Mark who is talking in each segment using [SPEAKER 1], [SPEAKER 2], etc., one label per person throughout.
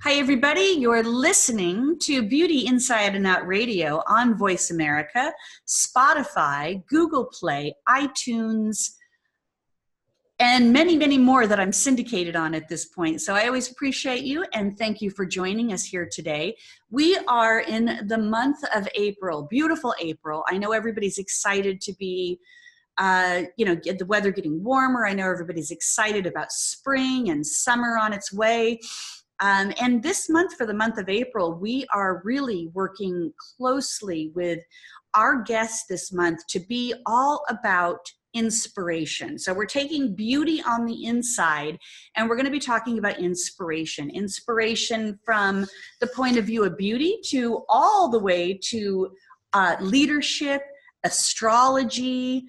[SPEAKER 1] Hi, everybody. You're listening to Beauty Inside and Out Radio on Voice America, Spotify, Google Play, iTunes, and many, many more that I'm syndicated on at this point. So I always appreciate you and thank you for joining us here today. We are in the month of April, beautiful April. I know everybody's excited to be get the weather getting warmer. I know everybody's excited about spring and summer on its way. And this month, for the month of April, we are really working closely with our guests this month to be all about inspiration. So we're taking beauty on the inside, and we're going to be talking about inspiration. Inspiration from the point of view of beauty to all the way to leadership, astrology,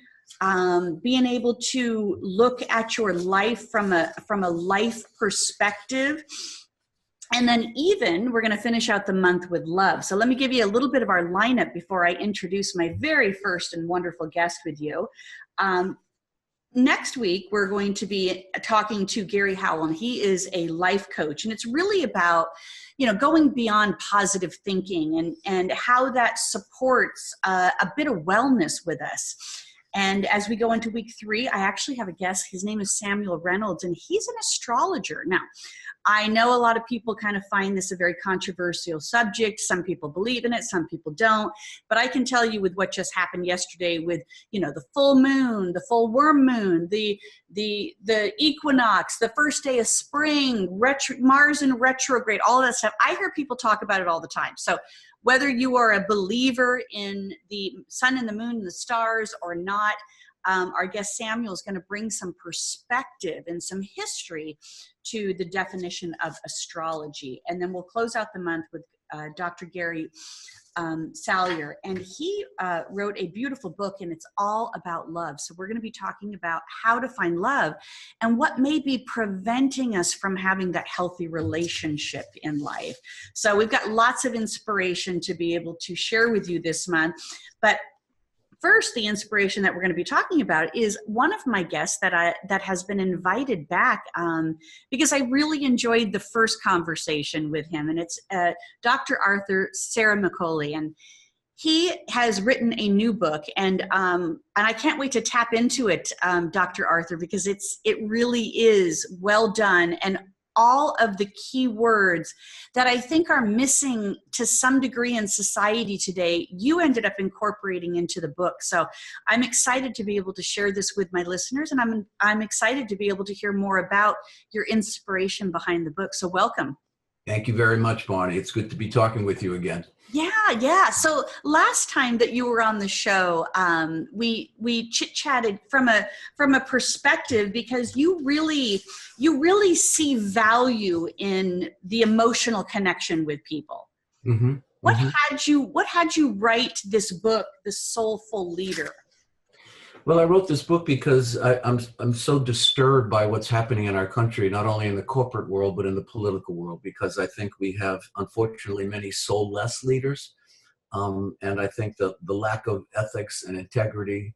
[SPEAKER 1] being able to look at your life from a life perspective. And then even we're going to finish out the month with love. So let me give you a little bit of our lineup before I introduce my very first and wonderful guest with you. Next week, we're going to be talking to Gary Howell, and he is a life coach. And it's really about, going beyond positive thinking and how that supports a bit of wellness with us. And as we go into week 3, I actually have a guest. His name is Samuel Reynolds, and he's an astrologer. Now, I know a lot of people kind of find this a very controversial subject. Some people believe in it, some people don't. But I can tell you with what just happened yesterday with, the full moon, the full worm moon, the equinox, the first day of spring, Mars in retrograde, all that stuff. I hear people talk about it all the time. So whether you are a believer in the sun and the moon and the stars or not, our guest Samuel is going to bring some perspective and some history to the definition of astrology. And then we'll close out the month with Dr. Gary Salyer. And he wrote a beautiful book, and it's all about love. So we're going to be talking about how to find love and what may be preventing us from having that healthy relationship in life. So we've got lots of inspiration to be able to share with you this month. But first, the inspiration that we're going to be talking about is one of my guests that has been invited back because I really enjoyed the first conversation with him, and it's Dr. Arthur Ciaramicoli, and he has written a new book, and I can't wait to tap into it, Dr. Arthur, because it really is well done, and all of the key words that I think are missing to some degree in society today, you ended up incorporating into the book. So I'm excited to be able to share this with my listeners, and I'm excited to be able to hear more about your inspiration behind the book. So welcome.
[SPEAKER 2] Thank you very much, Bonnie. It's good to be talking with you again.
[SPEAKER 1] Yeah. So last time that you were on the show, we chit-chatted from a perspective because you really see value in the emotional connection with people.
[SPEAKER 2] Mm-hmm.
[SPEAKER 1] What had you write this book, The Soulful Leader?
[SPEAKER 2] Well, I wrote this book because I'm so disturbed by what's happening in our country, not only in the corporate world, but in the political world, because I think we have, unfortunately, many soulless leaders. And I think the lack of ethics and integrity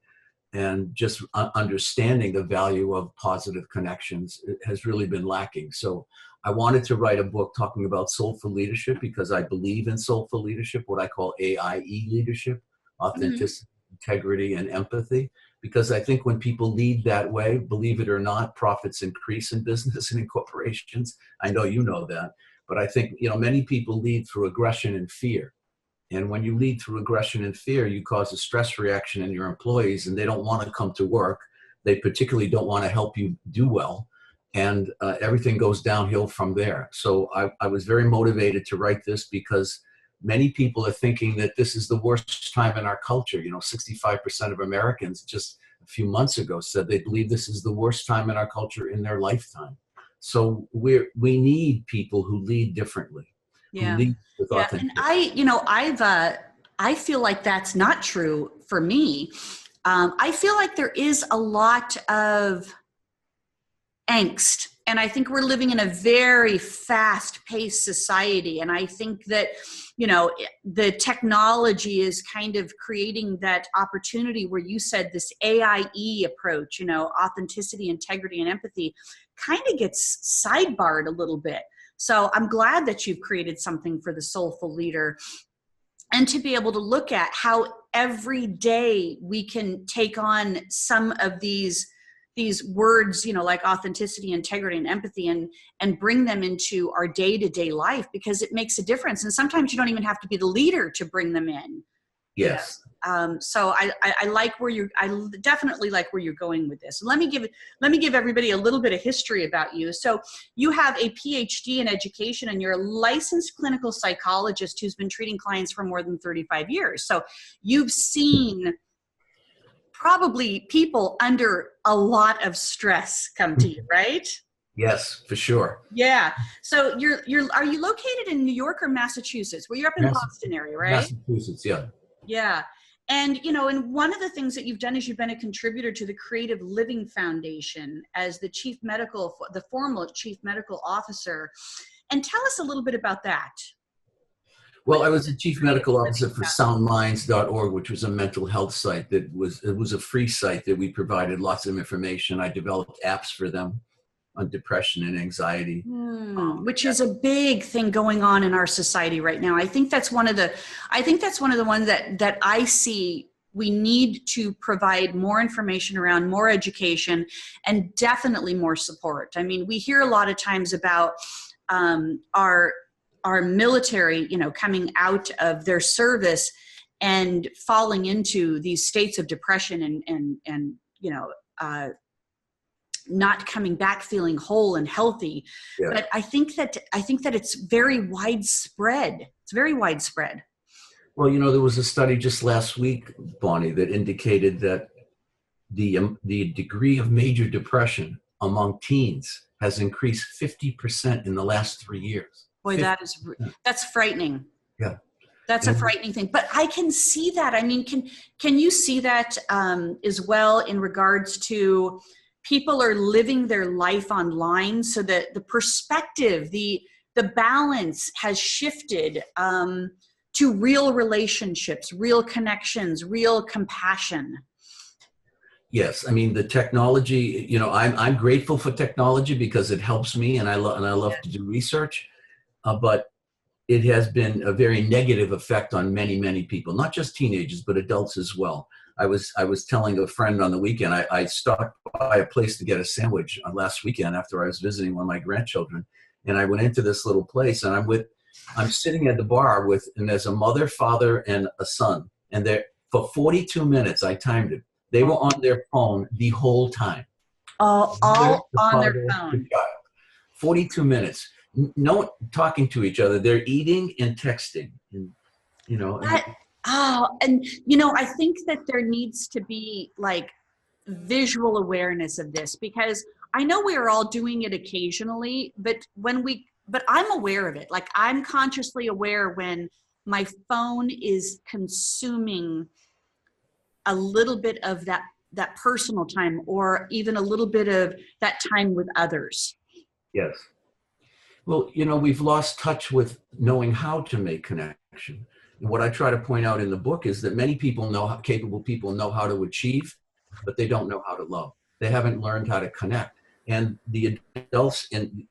[SPEAKER 2] and just understanding the value of positive connections has really been lacking. So I wanted to write a book talking about soulful leadership because I believe in soulful leadership, what I call AIE leadership, authenticity, integrity, and empathy. Because I think when people lead that way, believe it or not, profits increase in business and in corporations. I know you know that. But I think, many people lead through aggression and fear. And when you lead through aggression and fear, you cause a stress reaction in your employees, and they don't want to come to work. They particularly don't want to help you do well. And everything goes downhill from there. So I was very motivated to write this because many people are thinking that this is the worst time in our culture. 65% of Americans just a few months ago said they believe this is the worst time in our culture in their lifetime. So we need people who lead differently.
[SPEAKER 1] Yeah.
[SPEAKER 2] Who lead with authenticity.
[SPEAKER 1] And I feel like that's not true for me. I feel like there is a lot of angst. And I think we're living in a very fast-paced society. And I think that, the technology is kind of creating that opportunity where you said this AIE approach, authenticity, integrity, and empathy kind of gets sidebarred a little bit. So I'm glad that you've created something for the Soulful Leader, and to be able to look at how every day we can take on some of these words, you know, like authenticity, integrity, and empathy, and bring them into our day-to-day life, because it makes a difference. And sometimes you don't even have to be the leader to bring them in.
[SPEAKER 2] Yes.
[SPEAKER 1] So I like I definitely like where you're going with this. Let me give everybody a little bit of history about you. So you have a PhD in education, and you're a licensed clinical psychologist who's been treating clients for more than 35 years. So you've seen probably people under a lot of stress come to you, right?
[SPEAKER 2] Yes, for sure.
[SPEAKER 1] Yeah. So are you located in New York or Massachusetts? Well, you're up in Boston area, right?
[SPEAKER 2] Massachusetts, yeah.
[SPEAKER 1] Yeah. And, you know, and one of the things that you've done is you've been a contributor to the Creative Living Foundation as the former chief medical officer. And tell us a little bit about that.
[SPEAKER 2] Well, I was the chief medical officer for soundminds.org, which was a mental health site it was a free site that we provided lots of information. I developed apps for them on depression and anxiety.
[SPEAKER 1] Which is a big thing going on in our society right now. I think that's one of the ones that I see we need to provide more information around, more education, and definitely more support. I mean, we hear a lot of times about our military, you know, coming out of their service and falling into these states of depression and you know, not coming back feeling whole and healthy. Yeah. But I think that it's very widespread. It's very widespread.
[SPEAKER 2] Well, you know, there was a study just last week, Bonnie, that indicated that the degree of major depression among teens has increased 50% in the last 3 years.
[SPEAKER 1] Boy, 50%. That's frightening.
[SPEAKER 2] Yeah.
[SPEAKER 1] That's a frightening thing. But I can see that. I mean, can you see that as well in regards to people are living their life online, so that the perspective, the balance has shifted to real relationships, real connections, real compassion?
[SPEAKER 2] Yes, I mean the technology. You know, I'm grateful for technology because it helps me, and I love to do research. But it has been a very negative effect on many people, not just teenagers, but adults as well. I was telling a friend on the weekend, I stopped by a place to get a sandwich on last weekend after I was visiting one of my grandchildren. And I went into this little place, and I'm sitting at the bar and there's a mother, father, and a son. And for 42 minutes, I timed it. They were on their phone the whole time.
[SPEAKER 1] All on their phone.
[SPEAKER 2] 42 minutes. No talking to each other. They're eating and texting. And, you know.
[SPEAKER 1] And you know, I think that there needs to be like visual awareness of this, because I know we are all doing it occasionally, but I'm aware of it. Like, I'm consciously aware when my phone is consuming a little bit of that personal time, or even a little bit of that time with others.
[SPEAKER 2] Yes. Well, you know, we've lost touch with knowing how to make connection. And what I try to point out in the book is that many capable people know how to achieve, but they don't know how to love. They haven't learned how to connect. And the adults in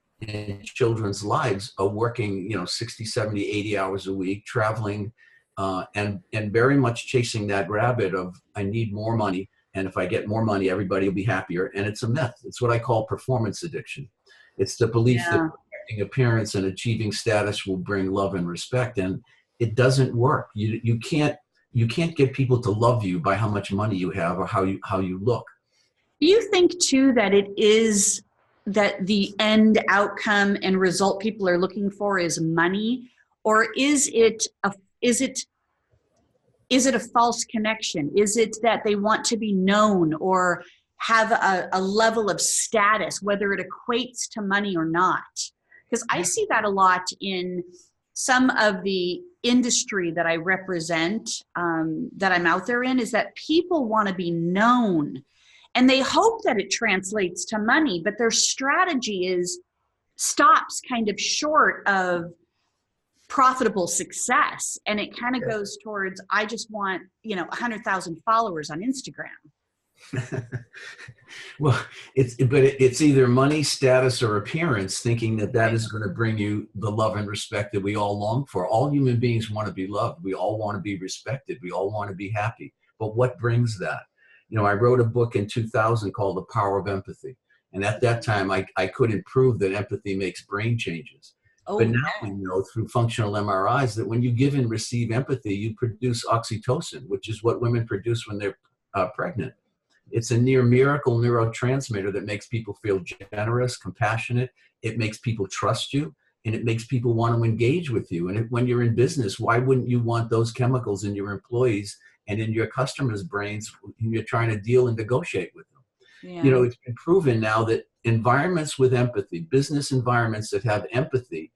[SPEAKER 2] children's lives are working, you know, 60, 70, 80 hours a week, traveling, and very much chasing that rabbit of, I need more money. And if I get more money, everybody will be happier. And it's a myth. It's what I call performance addiction. It's the belief that protecting appearance and achieving status will bring love and respect. And it doesn't work. You can't get people to love you by how much money you have or how you look.
[SPEAKER 1] Do you think too that it is that the end outcome and result people are looking for is money, or is it a false connection? Is it that they want to be known or have a level of status, whether it equates to money or not? Because I see that a lot in some of the industry that I represent, that I'm out there in, is that people want to be known, and they hope that it translates to money, but their strategy stops kind of short of profitable success. And it kind of goes towards, I just want, 100,000 followers on Instagram.
[SPEAKER 2] Well, it's either money, status, or appearance, thinking that that
[SPEAKER 1] Right.
[SPEAKER 2] is going to bring you the love and respect that we all long for. All human beings want to be loved. We all want to be respected. We all want to be happy. But what brings that? You know, I wrote a book in 2000 called The Power of Empathy. And at that time, I couldn't prove that empathy makes brain changes. But
[SPEAKER 1] Oh,
[SPEAKER 2] now
[SPEAKER 1] yeah.
[SPEAKER 2] we know through functional MRIs that when you give and receive empathy, you produce oxytocin, which is what women produce when they're pregnant. It's a near miracle neurotransmitter that makes people feel generous, compassionate. It makes people trust you, and it makes people want to engage with you. And when you're in business, why wouldn't you want those chemicals in your employees and in your customers' brains when you're trying to deal and negotiate with them? You
[SPEAKER 1] Yeah.
[SPEAKER 2] know, it's been proven now that environments with empathy, business environments that have empathy,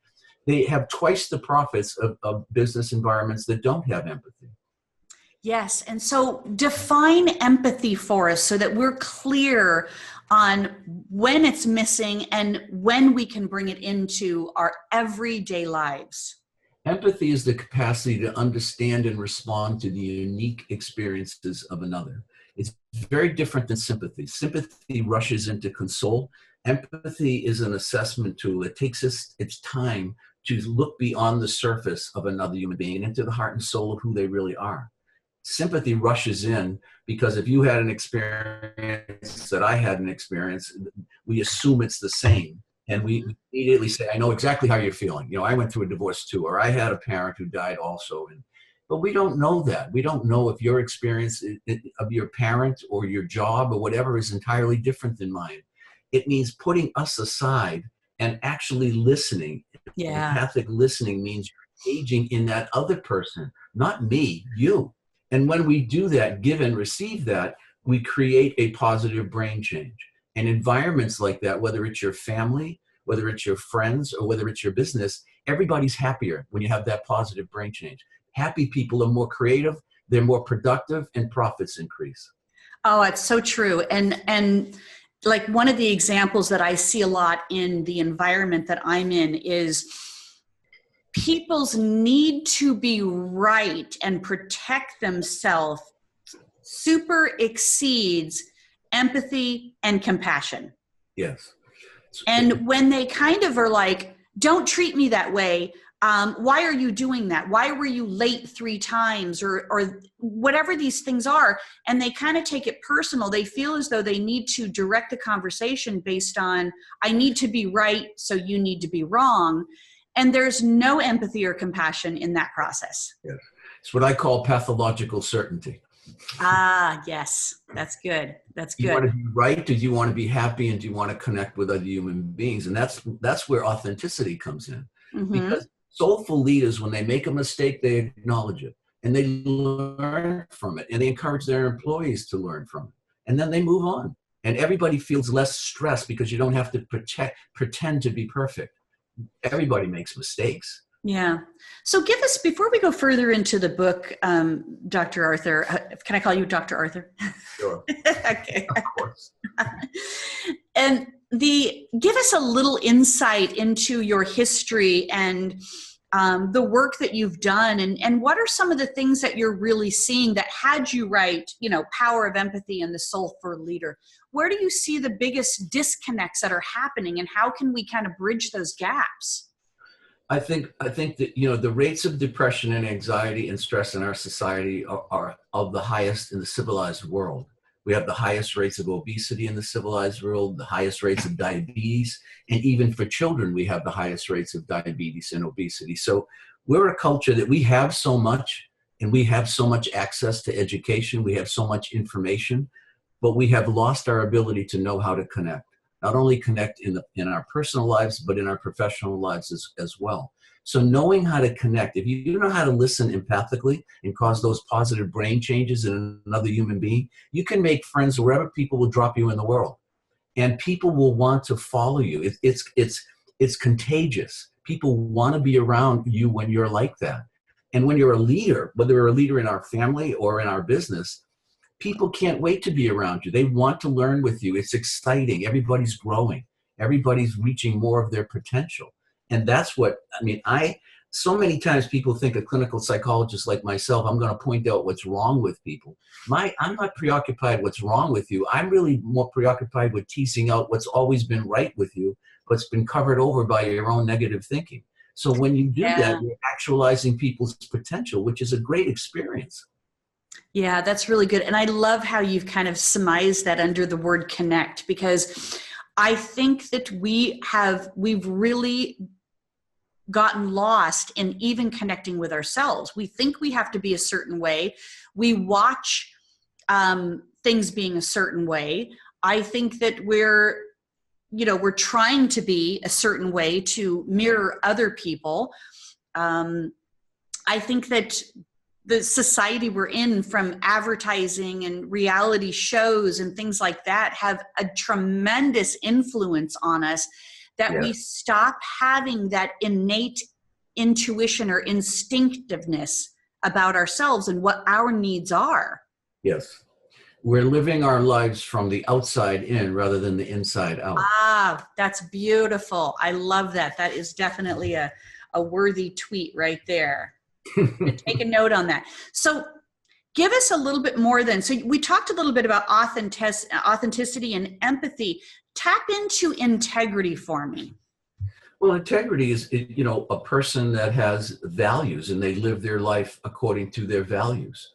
[SPEAKER 2] they have twice the profits of business environments that don't have empathy.
[SPEAKER 1] Yes. And so define empathy for us so that we're clear on when it's missing and when we can bring it into our everyday lives.
[SPEAKER 2] Empathy is the capacity to understand and respond to the unique experiences of another. It's very different than sympathy. Sympathy rushes in to console. Empathy is an assessment tool. It takes its time to look beyond the surface of another human being and into the heart and soul of who they really are. Sympathy rushes in because if you had an experience that I had an experience, we assume it's the same. And we immediately say, I know exactly how you're feeling. You know, I went through a divorce too, or I had a parent who died also. But we don't know that. We don't know if your experience of your parent or your job or whatever is entirely different than mine. It means putting us aside and actually listening.
[SPEAKER 1] Yeah.
[SPEAKER 2] Empathic listening means you're engaging in that other person, not me, you. And when we do that, give and receive that, we create a positive brain change. And environments like that, whether it's your family, whether it's your friends, or whether it's your business, everybody's happier when you have that positive brain change. Happy people are more creative, they're more productive, and profits increase.
[SPEAKER 1] Oh, it's so true. And like one of the examples that I see a lot in the environment that I'm in is people's need to be right and protect themselves super exceeds empathy and compassion.
[SPEAKER 2] Yes.
[SPEAKER 1] And when they kind of are like, don't treat me that way. Why are you doing that? Why were you late 3 times or whatever these things are? And they kind of take it personal. They feel as though they need to direct the conversation based on, I need to be right, so you need to be wrong. And there's no empathy or compassion in that process.
[SPEAKER 2] Yes. It's what I call pathological certainty.
[SPEAKER 1] Ah, yes. That's good. That's
[SPEAKER 2] You want
[SPEAKER 1] good.
[SPEAKER 2] to be right? Do you want to be happy? And do you want to connect with other human beings? And that's where authenticity comes in.
[SPEAKER 1] Mm-hmm.
[SPEAKER 2] Because soulful leaders, when they make a mistake, they acknowledge it and they learn from it and they encourage their employees to learn from it. And then they move on. And everybody feels less stressed because you don't have to pretend to be perfect. Everybody makes mistakes.
[SPEAKER 1] Yeah. So give us, before we go further into the book, Dr. Arthur, can I call you Dr. Arthur?
[SPEAKER 2] Sure.
[SPEAKER 1] Okay.
[SPEAKER 2] Of course.
[SPEAKER 1] And give us a little insight into your history and the work that you've done, and what are some of the things that you're really seeing that had you write, Power of Empathy and the Soulful Leader? Where do you see the biggest disconnects that are happening, and how can we kind of bridge those gaps?
[SPEAKER 2] I think that, the rates of depression and anxiety and stress in our society are of the highest in the civilized world. We have the highest rates of obesity in the civilized world, the highest rates of diabetes, and even for children, we have the highest rates of diabetes and obesity. So we're a culture that we have so much, and we have so much access to education, we have so much information, but we have lost our ability to know how to connect. Not only connect in our personal lives, but in our professional lives as well. So knowing how to connect, if you know how to listen empathically and cause those positive brain changes in another human being, you can make friends wherever people will drop you in the world. And people will want to follow you. It's contagious. People want to be around you when you're like that. And when you're a leader, whether you're a leader in our family or in our business, people can't wait to be around you. They want to learn with you. It's exciting. Everybody's growing. Everybody's reaching more of their potential. And that's what, so many times people think a clinical psychologist like myself, I'm going to point out what's wrong with people. I'm not preoccupied what's wrong with you. I'm really more preoccupied with teasing out what's always been right with you, what's been covered over by your own negative thinking. So when you do that, you're actualizing people's potential, which is a great experience.
[SPEAKER 1] Yeah, that's really good. And I love how you've kind of surmised that under the word connect, because I think that we've really gotten lost in even connecting with ourselves. We think we have to be a certain way. We watch things being a certain way. I think that we're trying to be a certain way to mirror other people. I think that the society we're in, from advertising and reality shows and things like that, have a tremendous influence on us, that we stop having that innate intuition or instinctiveness about ourselves and what our needs are.
[SPEAKER 2] Yes. We're living our lives from the outside in rather than the inside out.
[SPEAKER 1] Ah, that's beautiful. I love that. That is definitely a worthy tweet right there. Take a note on that. So give us a little bit more then. So we talked a little bit about authenticity and empathy. Tap into integrity for me.
[SPEAKER 2] Well, integrity is, a person that has values and they live their life according to their values.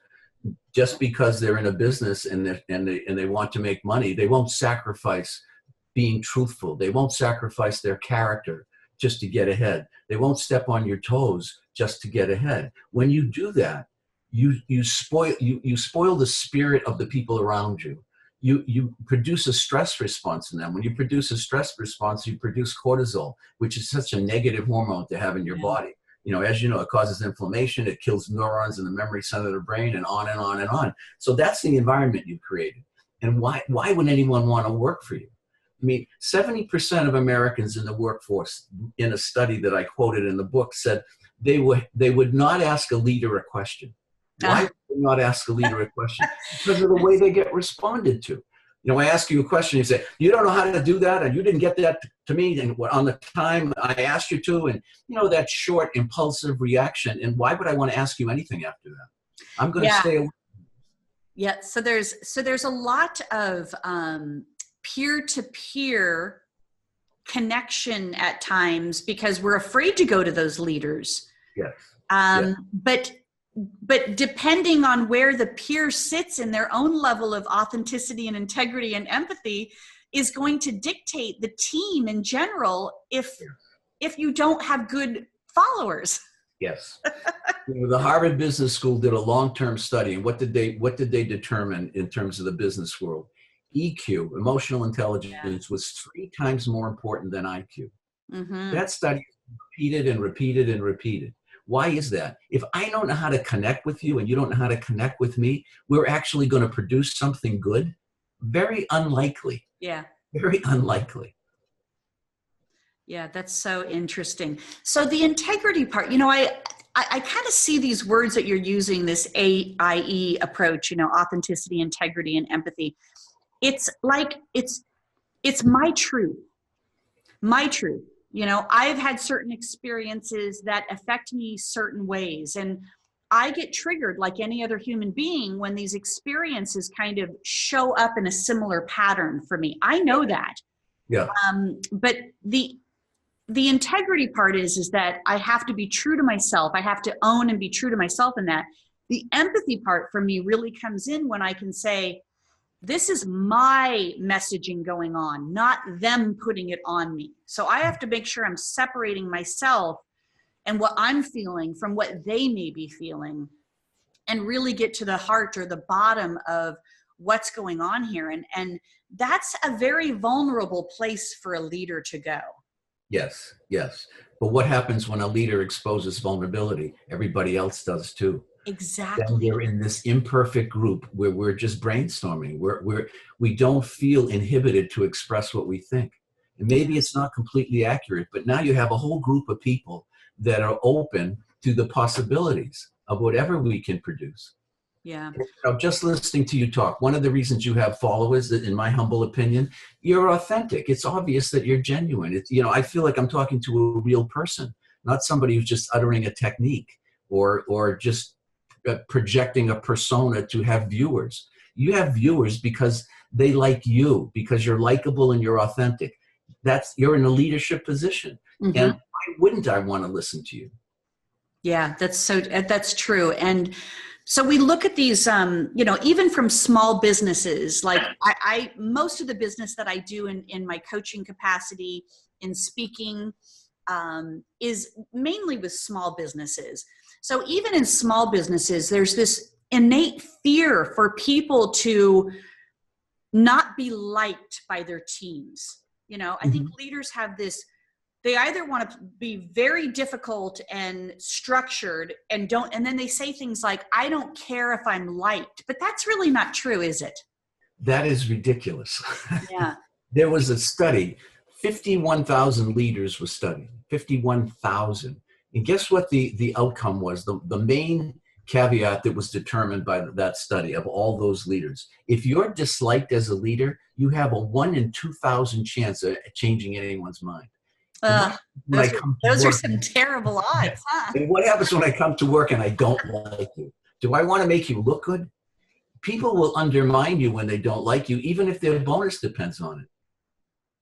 [SPEAKER 2] Just because they're in a business and they want to make money, they won't sacrifice being truthful. They won't sacrifice their character just to get ahead. They won't step on your toes just to get ahead. When you do that, you spoil the spirit of the people around you. You produce a stress response in them. When you produce a stress response, you produce cortisol, which is such a negative hormone to have in your body. As you know, it causes inflammation, it kills neurons in the memory center of the brain, and on and on and on. So that's the environment you created. And why would anyone want to work for you? I mean, 70% of Americans in the workforce, in a study that I quoted in the book, said they would not ask a leader a question. Why would they not ask a leader a question? Because of the way they get responded to. I ask you a question, you say, you don't know how to do that, and you didn't get that to me and on the time I asked you to, and that short, impulsive reaction. And why would I want to ask you anything after that? I'm going to stay away.
[SPEAKER 1] Yeah, so there's a lot of peer-to-peer connection at times because we're afraid to go to those leaders.
[SPEAKER 2] Yes.
[SPEAKER 1] But depending on where the peer sits in their own level of authenticity and integrity and empathy is going to dictate the team in general if you don't have good followers.
[SPEAKER 2] Yes. The Harvard Business School did a long-term study, and what did they determine in terms of the business world? EQ, emotional intelligence, was 3 times more important than IQ. Mm-hmm. That study repeated and repeated and repeated. Why is that? If I don't know how to connect with you and you don't know how to connect with me, we're actually going to produce something good? Very unlikely.
[SPEAKER 1] Yeah.
[SPEAKER 2] Very unlikely.
[SPEAKER 1] Yeah, that's so interesting. So the integrity part, I kind of see these words that you're using, this AIE approach, authenticity, integrity, and empathy. It's like, it's my truth. My truth. I've had certain experiences that affect me certain ways, and I get triggered like any other human being when these experiences kind of show up in a similar pattern for me. I know that.
[SPEAKER 2] Yeah.
[SPEAKER 1] But the integrity part is that I have to be true to myself. I have to own and be true to myself in that. The empathy part for me really comes in when I can say, this is my messaging going on, not them putting it on me. So I have to make sure I'm separating myself and what I'm feeling from what they may be feeling, and really get to the heart or the bottom of what's going on here. And that's a very vulnerable place for a leader to go.
[SPEAKER 2] Yes, yes. But what happens when a leader exposes vulnerability? Everybody else does too.
[SPEAKER 1] Exactly.
[SPEAKER 2] Then we're in this imperfect group where we're just brainstorming. We don't feel inhibited to express what we think. And maybe it's not completely accurate, but now you have a whole group of people that are open to the possibilities of whatever we can produce.
[SPEAKER 1] Yeah.
[SPEAKER 2] Just listening to you talk, one of the reasons you have followers, that, in my humble opinion, you're authentic. It's obvious that you're genuine. I feel like I'm talking to a real person. not somebody who's just uttering a technique or just projecting a persona to have viewers. You have viewers because they like you, because you're likable and you're authentic. You're in a leadership position.
[SPEAKER 1] Mm-hmm.
[SPEAKER 2] And why wouldn't I want to listen to you?
[SPEAKER 1] Yeah, that's true. And so we look at these, even from small businesses, like most of the business that I do in my coaching capacity, in speaking, is mainly with small businesses. So even in small businesses, there's this innate fear for people to not be liked by their teams. I think leaders have this, they either want to be very difficult and structured and then they say things like, I don't care if I'm liked, but that's really not true, is it?
[SPEAKER 2] That is ridiculous.
[SPEAKER 1] Yeah.
[SPEAKER 2] There was a study, 51,000 leaders were studied, 51,000. And guess what the outcome was? The main caveat that was determined by that study of all those leaders. If you're disliked as a leader, you have a 1 in 2,000 chance of changing anyone's mind.
[SPEAKER 1] Those are some terrible odds, huh?
[SPEAKER 2] And what happens when I come to work and I don't like you? Do I want to make you look good? People will undermine you when they don't like you, even if their bonus depends on it.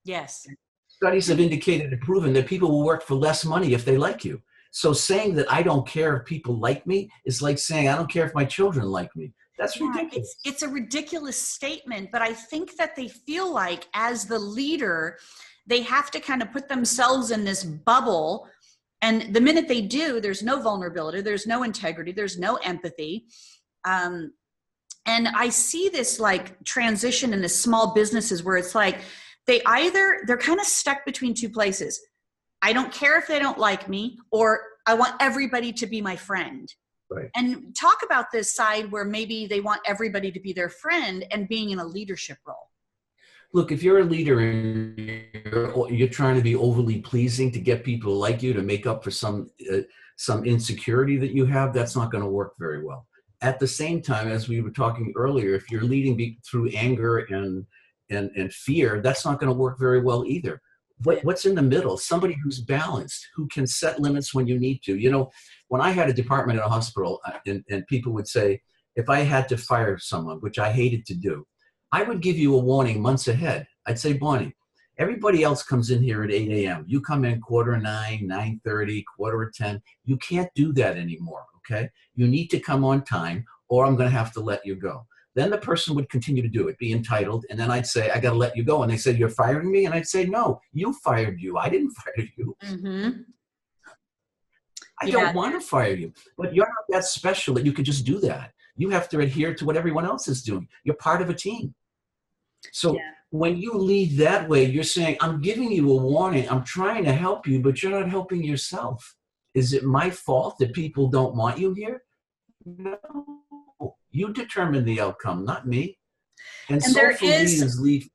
[SPEAKER 1] Yes.
[SPEAKER 2] Studies have indicated and proven that people will work for less money if they like you. So saying that I don't care if people like me is like saying I don't care if my children like me. That's ridiculous.
[SPEAKER 1] It's a ridiculous statement, but I think that they feel like as the leader, they have to kind of put themselves in this bubble. And the minute they do, there's no vulnerability, there's no integrity, there's no empathy. And I see this like transition in the small businesses where it's like, they're kind of stuck between two places. I don't care if they don't like me, or I want everybody to be my friend.
[SPEAKER 2] Right. And
[SPEAKER 1] talk about this side where maybe they want everybody to be their friend and being in a leadership role.
[SPEAKER 2] Look, if you're a leader and you're trying to be overly pleasing to get people to like you, to make up for some insecurity that you have, that's not going to work very well. At the same time, as we were talking earlier, if you're leading through anger and fear, that's not going to work very well either. What's in the middle? Somebody who's balanced, who can set limits when you need to. When I had a department in a hospital and people would say, if I had to fire someone, which I hated to do, I would give you a warning months ahead. I'd say, Bonnie, everybody else comes in here at 8 a.m. You come in 8:45, 9:30, 9:45. You can't do that anymore, okay? You need to come on time or I'm going to have to let you go. Then the person would continue to do it, be entitled. And then I'd say, I got to let you go. And they said, you're firing me? And I'd say, no, you fired you. I didn't fire you.
[SPEAKER 1] Mm-hmm.
[SPEAKER 2] I don't want to fire you. But you're not that special that you could just do that. You have to adhere to what everyone else is doing. You're part of a team. So when you lead that way, you're saying, I'm giving you a warning. I'm trying to help you, but you're not helping yourself. Is it my fault that people don't want you here? No. You determine the outcome, not me. And Soulful leaders lead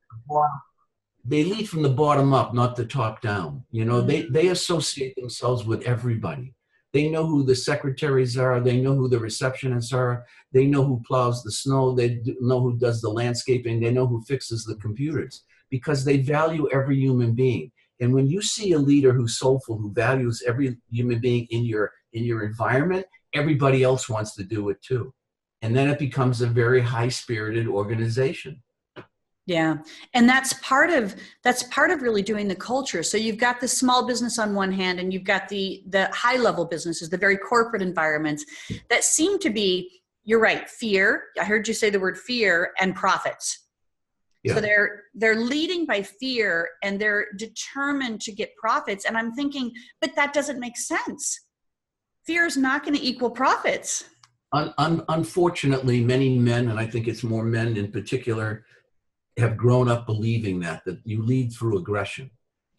[SPEAKER 2] from the bottom up, not the top down. They associate themselves with everybody. They know who the secretaries are. They know who the receptionists are. They know who plows the snow. They know who does the landscaping. They know who fixes the computers because they value every human being. And when you see a leader who's soulful, who values every human being in your environment, everybody else wants to do it too. And then it becomes a very high-spirited organization.
[SPEAKER 1] Yeah. And that's part of really doing the culture. So you've got the small business on one hand, and you've got the high level businesses, the very corporate environments that seem to be, you're right, fear. I heard you say the word fear and profits. Yeah. So they're leading by fear and they're determined to get profits. And I'm thinking, but that doesn't make sense. Fear is not going to equal profits.
[SPEAKER 2] Unfortunately, many men, and I think it's more men in particular, have grown up believing that you lead through aggression.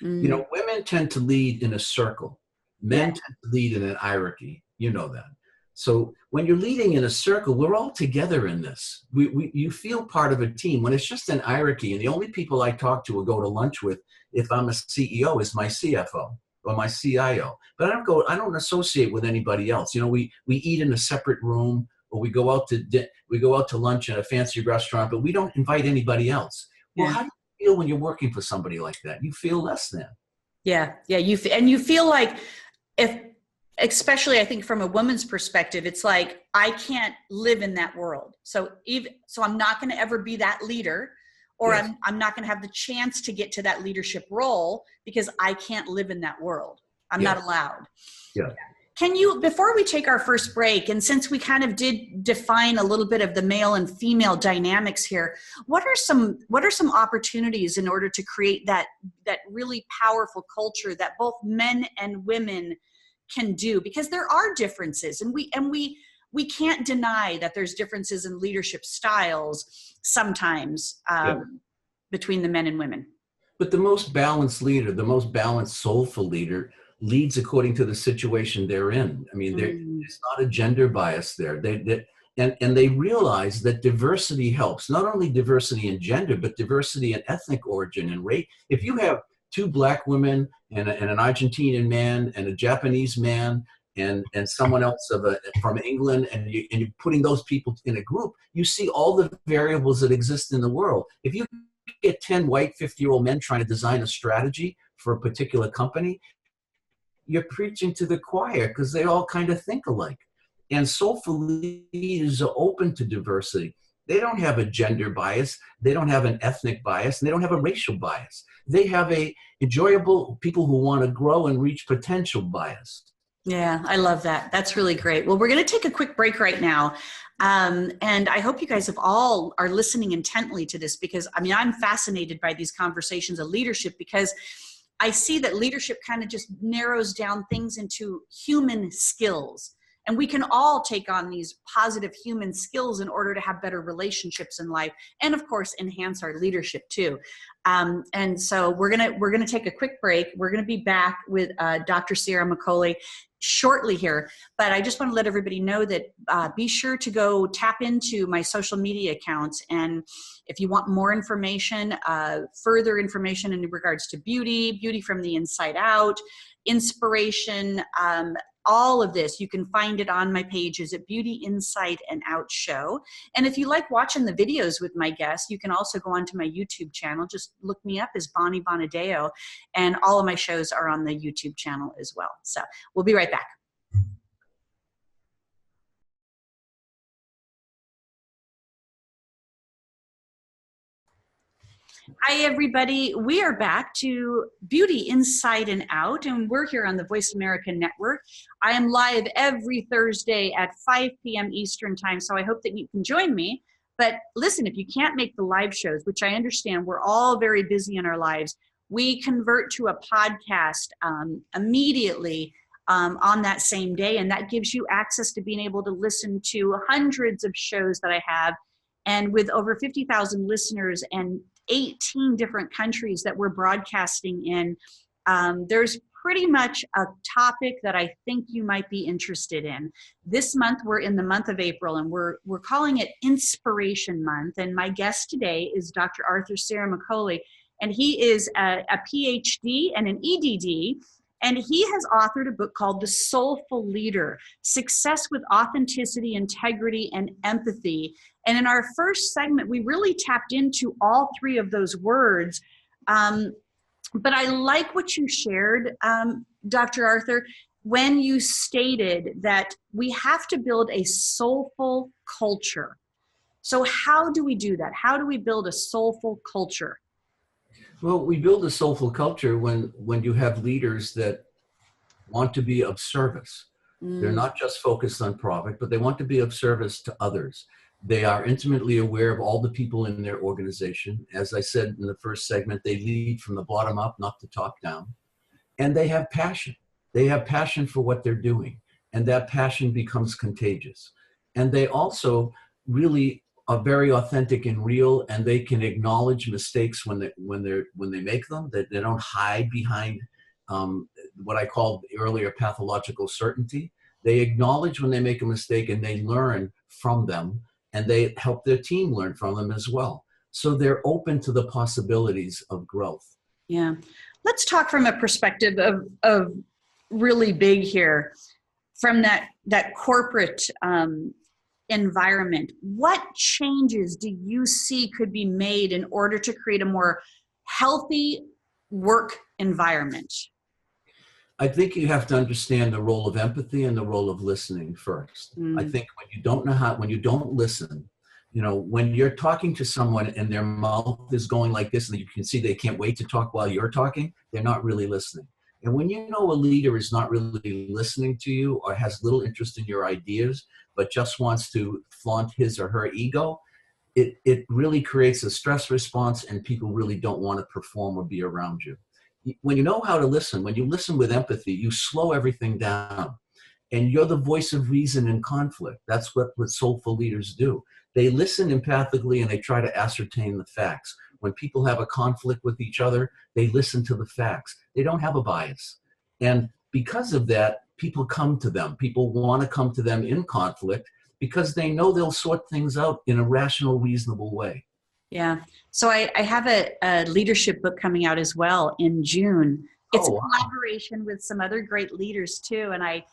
[SPEAKER 2] Mm. Women tend to lead in a circle. Men tend to lead in an hierarchy. You know that. So when you're leading in a circle, we're all together in this. You feel part of a team. When it's just an hierarchy, and the only people I talk to or go to lunch with, if I'm a CEO, is my CFO or my CIO. But I don't associate with anybody else. We eat in a separate room, or we go out to lunch in a fancy restaurant, but we don't invite anybody else. Well, how do you feel when you're working for somebody like that? You feel less than.
[SPEAKER 1] Yeah. You feel like if, especially I think from a woman's perspective, it's like, I can't live in that world. So I'm not going to ever be that leader, or
[SPEAKER 2] Yes.
[SPEAKER 1] I'm not going to have the chance to get to that leadership role because I can't live in that world. I'm
[SPEAKER 2] Yes.
[SPEAKER 1] not allowed.
[SPEAKER 2] Yeah.
[SPEAKER 1] Can you, before we take our first break, and since we kind of did define a little bit of the male and female dynamics here, what are some opportunities in order to create that really powerful culture that both men and women can do? Because there are differences, and we can't deny that there's differences in leadership styles sometimes between the men and women.
[SPEAKER 2] But the most balanced leader, the most balanced, soulful leader, leads according to the situation they're in. I mean, there's not a gender bias there. And they realize that diversity helps, not only diversity in gender, but diversity in ethnic origin and race. If you have two Black women and an Argentinian man and a Japanese man and someone else from England, and you're putting those people in a group, you see all the variables that exist in the world. If you get 10 white 50-year-old men trying to design a strategy for a particular company, you're preaching to the choir because they all kind of think alike. And soulful leaders are open to diversity. They don't have a gender bias. They don't have an ethnic bias. And they don't have a racial bias. They have a enjoyable people who want to grow and reach potential bias.
[SPEAKER 1] Yeah, I love that. That's really great. Well, we're going to take a quick break right now. And I hope you guys are listening intently to this, because I mean, I'm fascinated by these conversations of leadership, because I see that leadership kind of just narrows down things into human skills. And we can all take on these positive human skills in order to have better relationships in life, and of course, enhance our leadership too. And so we're gonna take a quick break. We're gonna be back with Dr. Ciaramicoli shortly here, but I just want to let everybody know that be sure to go tap into my social media accounts, and if you want more information, further information in regards to beauty from the inside out, inspiration, all of this, you can find it on my pages at Beauty Inside and Out Show. And if you like watching the videos with my guests, you can also go onto my YouTube channel. Just look me up as Bonnie Bonadeo, and all of my shows are on the YouTube channel as well. So we'll be right back. Hi, everybody. We are back to Beauty Inside and Out, and we're here on the Voice America Network. I am live every Thursday at 5 p.m. Eastern Time, so I hope that you can join me. But listen, if you can't make the live shows, which I understand, we're all very busy in our lives, we convert to a podcast immediately on that same day, and that gives you access to being able to listen to hundreds of shows that I have. And with over 50,000 listeners and 18 different countries that we're broadcasting in, there's pretty much a topic that I think you might be interested in. This month, we're in the month of April, and we're calling it Inspiration Month. And my guest today is Dr. Arthur Ciaramicoli, and he is a PhD and an EDD. And he has authored a book called The Soulful Leader: Success with Authenticity, Integrity, and Empathy. And in our first segment, we really tapped into all three of those words. But I like what you shared, Dr. Arthur, when you stated that we have to build a soulful culture. So how do we do that? How do we build a soulful culture?
[SPEAKER 2] Well, we build a soulful culture when you have leaders that want to be of service. They're not just focused on profit, but they want to be of service to others. They are intimately aware of all the people in their organization. As I said in the first segment, they lead from the bottom up, not the top down. And they have passion. They have passion for what they're doing. And that passion becomes contagious. And they also really are very authentic and real, and they can acknowledge mistakes when they make them. That they don't hide behind what I called earlier pathological certainty. They acknowledge when they make a mistake, and they learn from them, and they help their team learn from them as well. So they're open to the possibilities of growth.
[SPEAKER 1] Yeah. Let's talk from a perspective of really big here, from that corporate environment. What changes do you see could be made in order to create a more healthy work environment?
[SPEAKER 2] I think you have to understand the role of empathy and the role of listening first. I
[SPEAKER 1] Mm.
[SPEAKER 2] think when you don't listen, when you're talking to someone and their mouth is going like this and you can see they can't wait to talk while you're talking, they're not really listening. And when you know a leader is not really listening to you or has little interest in your ideas, but just wants to flaunt his or her ego, it really creates a stress response and people really don't want to perform or be around you. When you know how to listen, when you listen with empathy, you slow everything down. And you're the voice of reason in conflict. That's what soulful leaders do. They listen empathically and they try to ascertain the facts. When people have a conflict with each other, they listen to the facts. They don't have a bias. And because of that, people come to them. People want to come to them in conflict because they know they'll sort things out in a rational, reasonable way.
[SPEAKER 1] Yeah. So I have a leadership book coming out as well in June. It's
[SPEAKER 2] Oh,
[SPEAKER 1] a
[SPEAKER 2] wow.
[SPEAKER 1] collaboration with some other great leaders too. And I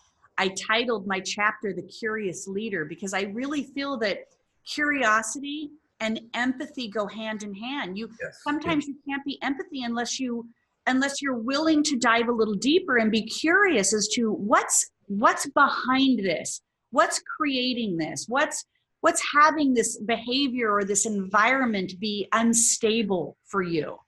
[SPEAKER 1] titled my chapter The Curious Leader, because I really feel that curiosity and empathy go hand in hand. Sometimes you can't be empathy unless you're willing to dive a little deeper and be curious as to what's behind this, what's creating this, what's having this behavior or this environment be unstable for you.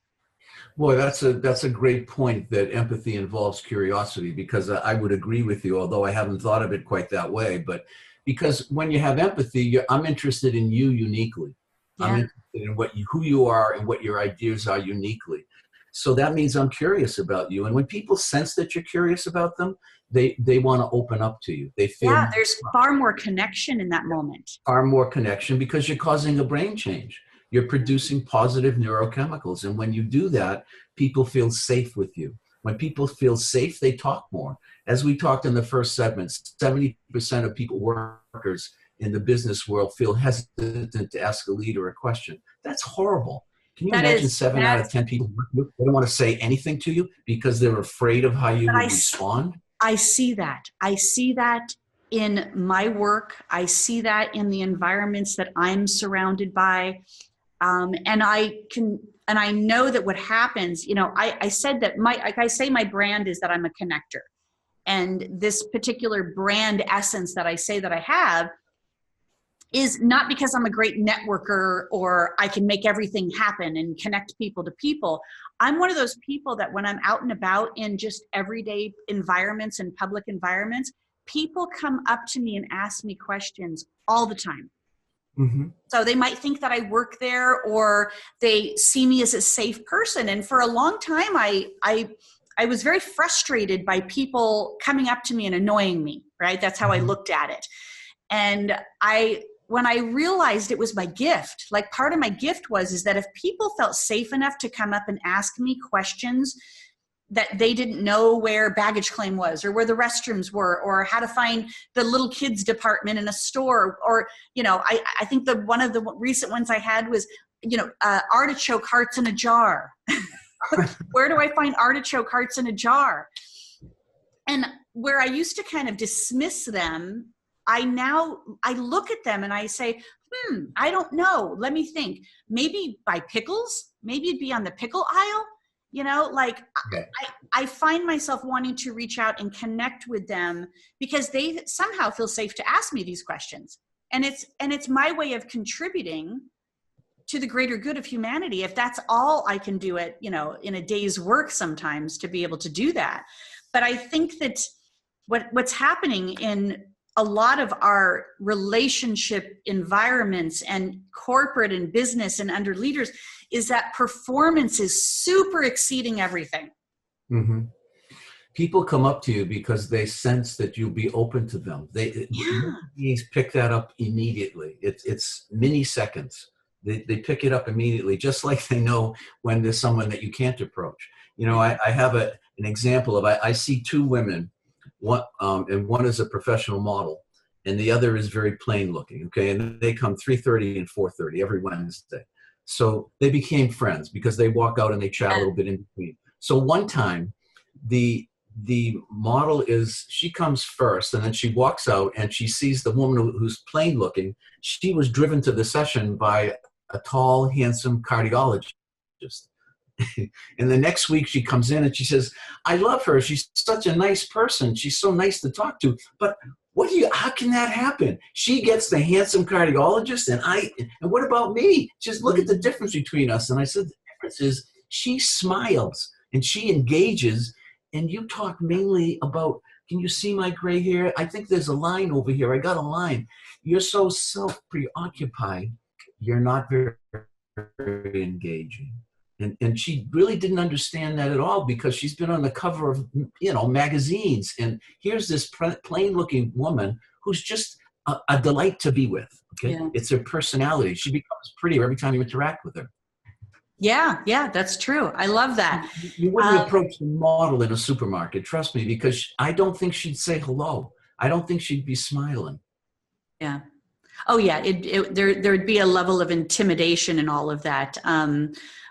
[SPEAKER 2] Boy, that's a great point, that empathy involves curiosity, because I would agree with you, although I haven't thought of it quite that way. But because when you have empathy, I'm interested in you uniquely.
[SPEAKER 1] Yeah.
[SPEAKER 2] I'm interested in who you are and what your ideas are uniquely. So that means I'm curious about you. And when people sense that you're curious about them, they want to open up to you. They feel
[SPEAKER 1] there's far more connection in that moment.
[SPEAKER 2] Far more connection, because you're causing a brain change. You're producing positive neurochemicals. And when you do that, people feel safe with you. When people feel safe, they talk more. As we talked in the first segment, 70% of workers in the business world feel hesitant to ask a leader a question. That's horrible. Can you imagine 7 out of 10 people they don't want to say anything to you because they're afraid of how you would respond?
[SPEAKER 1] I see that. I see that in my work. I see that in the environments that I'm surrounded by. And I know that what happens, I said that my brand is that I'm a connector. And this particular brand essence that I say that I have is not because I'm a great networker or I can make everything happen and connect people to people. I'm one of those people that when I'm out and about in just everyday environments and public environments, people come up to me and ask me questions all the time. Mm-hmm. So they might think that I work there, or they see me as a safe person. And for a long time, I was very frustrated by people coming up to me and annoying me, right? That's how I looked at it. And when I realized it was my gift, like part of my gift is that if people felt safe enough to come up and ask me questions that they didn't know where baggage claim was, or where the restrooms were, or how to find the little kids department in a store, or, I think one of the recent ones I had was, artichoke hearts in a jar. Where do I find artichoke hearts in a jar? And where I used to kind of dismiss them, I look at them and I say, I don't know. Let me think. Maybe buy pickles. Maybe it'd be on the pickle aisle. Okay. I find myself wanting to reach out and connect with them because they somehow feel safe to ask me these questions. And it's my way of contributing to the greater good of humanity. If that's all I can do in a day's work sometimes, to be able to do that. But I think that what's happening in a lot of our relationship environments and corporate and business and under leaders is that performance is super exceeding everything.
[SPEAKER 2] Mm-hmm. People come up to you because they sense that you'll be open to them. They pick that up immediately. It's milliseconds. They pick it up immediately, just like they know when there's someone that you can't approach. I have an example of, I see two women, and one is a professional model, and the other is very plain looking. Okay, and they come 3:30 and 4:30 every Wednesday. So they became friends because they walk out and they chat a little bit in between. So one time, the model she comes first, and then she walks out and she sees the woman who's plain looking. She was driven to the session by a tall, handsome cardiologist. And the next week she comes in and she says, I love her. She's such a nice person. She's so nice to talk to. But how can that happen? She gets the handsome cardiologist and what about me? Just look at the difference between us. And I said, the difference is she smiles and she engages, and you talk mainly about, can you see my gray hair? I think there's a line over here. I got a line. You're so self-preoccupied. You're not very, very engaging. And she really didn't understand that at all, because she's been on the cover of, magazines. And here's this plain looking woman who's just a delight to be with. Okay. Yeah. It's her personality. She becomes prettier every time you interact with her.
[SPEAKER 1] Yeah, that's true. I love that.
[SPEAKER 2] You wouldn't approach the model in a supermarket, trust me, because I don't think she'd say hello. I don't think she'd be smiling.
[SPEAKER 1] Yeah. Oh yeah. There'd be a level of intimidation in all of that.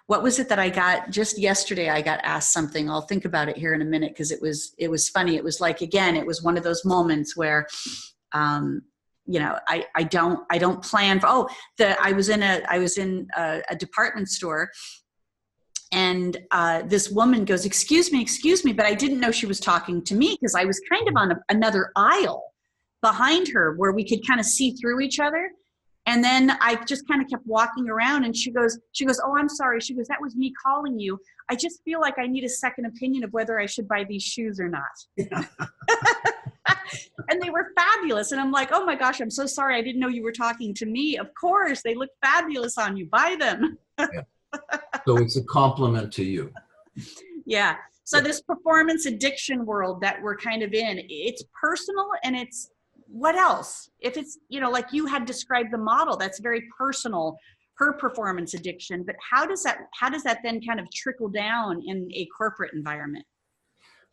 [SPEAKER 1] What was it that I got just yesterday? I got asked something. I'll think about it here in a minute, because it was funny. It was like, again, it was one of those moments where, I don't plan for, I was in a department store, and this woman goes, excuse me, but I didn't know she was talking to me, because I was kind of on another aisle behind her where we could kind of see through each other. And then I just kind of kept walking around, and she goes, oh, I'm sorry. She goes, that was me calling you. I just feel like I need a second opinion of whether I should buy these shoes or not. And they were fabulous. And I'm like, oh my gosh, I'm so sorry. I didn't know you were talking to me. Of course, they look fabulous on you. Buy them.
[SPEAKER 2] Yeah. So it's a compliment to you.
[SPEAKER 1] Yeah. So this performance addiction world that we're kind of in, it's personal, and it's, what else? If it's, like you had described the model, that's very personal, her performance addiction, but how does that then kind of trickle down in a corporate environment?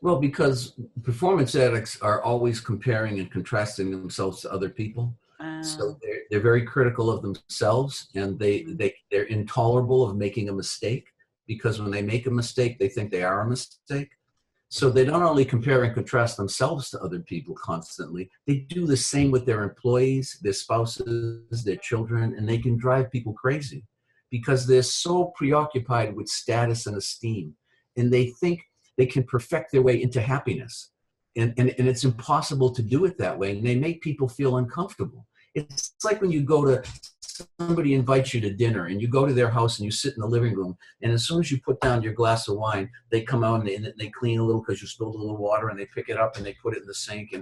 [SPEAKER 2] Well, because performance addicts are always comparing and contrasting themselves to other people. So they're very critical of themselves, and they're intolerable of making a mistake, because when they make a mistake, they think they are a mistake. So they don't only compare and contrast themselves to other people constantly, they do the same with their employees, their spouses, their children, and they can drive people crazy because they're so preoccupied with status and esteem, and they think they can perfect their way into happiness. And it's impossible to do it that way, and they make people feel uncomfortable. It's like when you go to, somebody invites you to dinner, and you go to their house and you sit in the living room, and as soon as you put down your glass of wine, they come out and they clean a little because you spilled a little water, and they pick it up and they put it in the sink.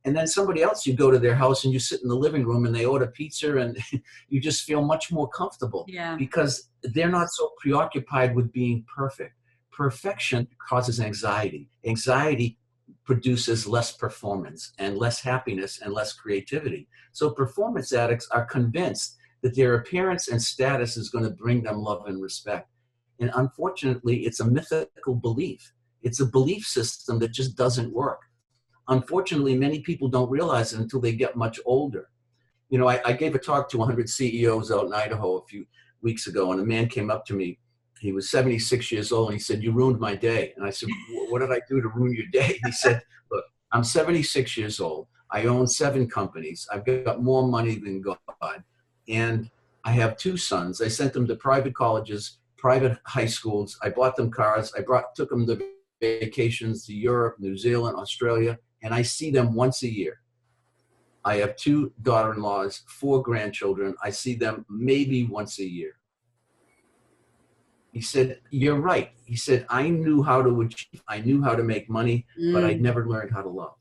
[SPEAKER 2] And then somebody else, you go to their house and you sit in the living room and they order pizza, and you just feel much more comfortable because they're not so preoccupied with being perfect. Perfection causes anxiety. Anxiety produces less performance and less happiness and less creativity. So performance addicts are convinced that their appearance and status is going to bring them love and respect. And unfortunately, it's a mythical belief. It's a belief system that just doesn't work. Unfortunately, many people don't realize it until they get much older. I gave a talk to 100 CEOs out in Idaho a few weeks ago, and a man came up to me. He was 76 years old, and he said, "You ruined my day." And I said, "What did I do to ruin your day?" He said, "Look, I'm 76 years old. I own 7 companies. I've got more money than God. And I have 2 sons. I sent them to private colleges, private high schools. I bought them cars. Took them to vacations to Europe, New Zealand, Australia, and I see them once a year. I have 2 daughter-in-laws, 4 grandchildren. I see them maybe once a year." He said, "You're right." He said, "I knew how to achieve. I knew how to make money, but I never learned how to love."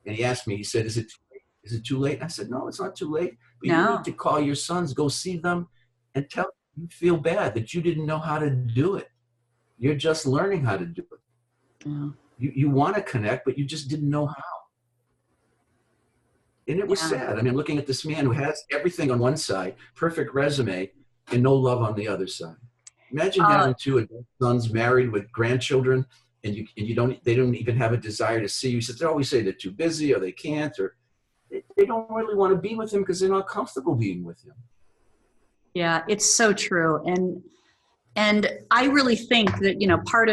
[SPEAKER 2] And he asked me, he said, "Is it too late? Is it too late?" I said, "No, it's not too late. But you need to call your sons, go see them, and tell them you feel bad that you didn't know how to do it. You're just learning how to do it. Yeah. You want to connect, but you just didn't know how." And it was sad. I mean, looking at this man who has everything on one side, perfect resume, and no love on the other side. Imagine having 2 adult sons married with grandchildren, and they don't even have a desire to see you. He says, they always say they're too busy, or they can't, or they don't really want to be with him because they're not comfortable being with him.
[SPEAKER 1] Yeah, it's so true. And I really think that, part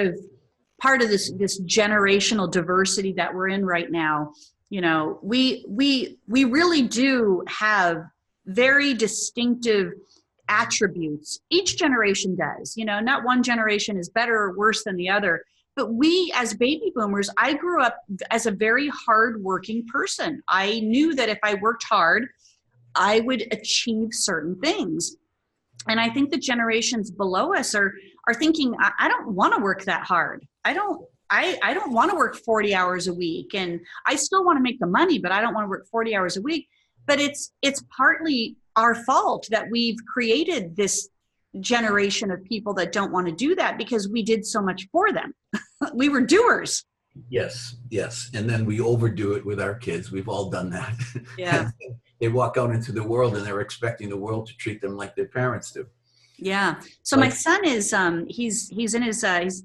[SPEAKER 1] of this generational diversity that we're in right now, we really do have very distinctive attributes. Each generation does, you know, not one generation is better or worse than the other. But we, as baby boomers, I grew up as a very hardworking person. I knew that if I worked hard, I would achieve certain things. And I think the generations below us are thinking, I don't want to work that hard. I don't want to work 40 hours a week, and I still want to make the money, but I don't want to work 40 hours a week. But it's partly our fault that we've created this generation of people that don't want to do that because we did so much for them. We were doers.
[SPEAKER 2] Yes, yes. And then we overdo it with our kids. We've all done that.
[SPEAKER 1] Yeah.
[SPEAKER 2] They walk out into the world and they're expecting the world to treat them like their parents do.
[SPEAKER 1] Yeah. So my son is he's in his he's